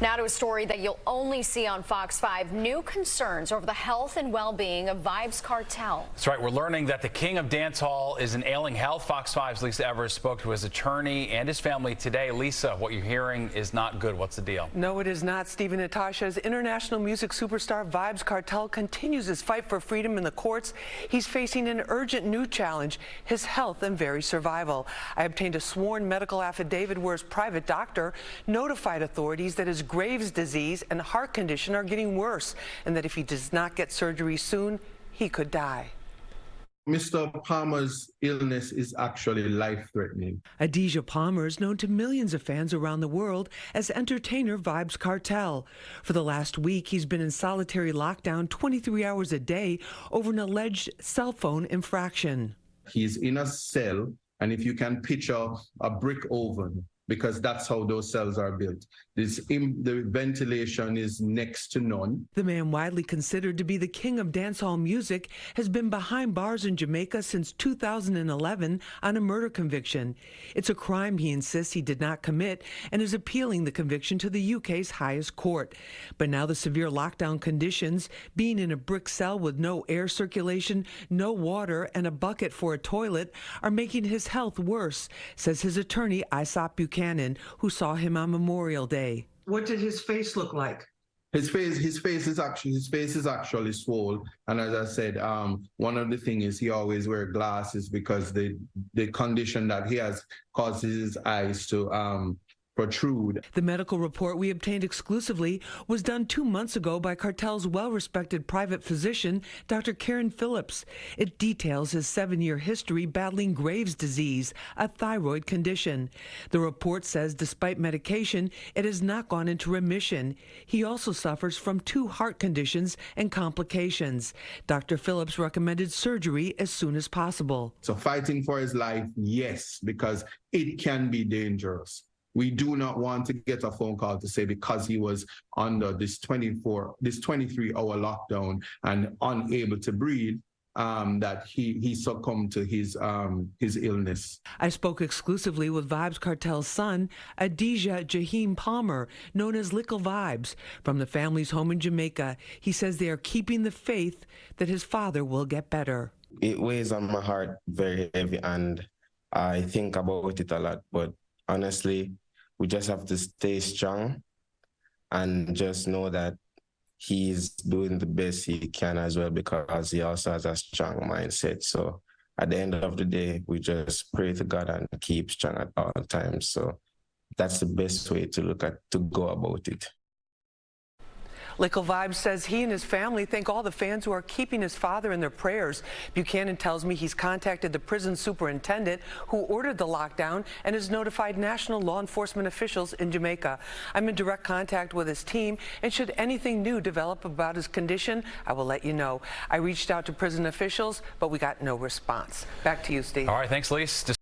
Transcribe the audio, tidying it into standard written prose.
Now to a story that you'll only see on Fox 5. New concerns over the health and well-being of Vybz Kartel. That's right. We're learning that the king of dancehall is in ailing health. Fox 5's Lisa Evers spoke to his attorney and his family today. Lisa, what you're hearing is not good. What's the deal? No, it is not, Stephen. Natasha's international music superstar Vybz Kartel continues his fight for freedom in the courts. He's facing an urgent new challenge, his health and very survival. I obtained a sworn medical affidavit where his private doctor notified authorities that his Graves' disease and heart condition are getting worse, and that if he does not get surgery soon, he could die. Mr. Palmer's illness is actually life-threatening. Adidja Palmer is known to millions of fans around the world as entertainer Vybz Kartel. For the last week, he's been in solitary lockdown 23 hours a day over an alleged cell phone infraction. He's in a cell, and if you can picture a brick oven, because that's how those cells are built. The ventilation is next to none. The man, widely considered to be the king of dancehall music, has been behind bars in Jamaica since 2011 on a murder conviction. It's a crime he insists he did not commit and is appealing the conviction to the UK's highest court. But now the severe lockdown conditions, being in a brick cell with no air circulation, no water, and a bucket for a toilet, are making his health worse, says his attorney, Isop Buchanan, who saw him on Memorial Day. What did his face look like? His face is actually swollen, and as I said, one of the things is he always wears glasses because the condition that he has causes his eyes to protrude. The medical report we obtained exclusively was done 2 months ago by Kartel's well-respected private physician, Dr. Karen Phillips. It details his 7-year history battling Graves' disease, a thyroid condition. The report says despite medication, it has not gone into remission. He also suffers from 2 heart conditions and complications. Dr. Phillips recommended surgery as soon as possible. So fighting for his life, yes, because it can be dangerous. We do not want to get a phone call to say because he was under this 23-hour lockdown and unable to breathe, that he succumbed to his illness. I spoke exclusively with Vybz Kartel's son, Adidja Jaheim Palmer, known as Little Vybz, from the family's home in Jamaica. He says they are keeping the faith that his father will get better. It weighs on my heart very heavy, and I think about it a lot, but honestly, we just have to stay strong and just know that he's doing the best he can as well, because he also has a strong mindset. So at the end of the day, we just pray to God and keep strong at all times. So that's the best way to go about it. Little Vybz says he and his family thank all the fans who are keeping his father in their prayers. Buchanan tells me he's contacted the prison superintendent who ordered the lockdown and has notified national law enforcement officials in Jamaica. I'm in direct contact with his team, and should anything new develop about his condition, I will let you know. I reached out to prison officials, but we got no response. Back to you, Steve. All right, thanks, Lise.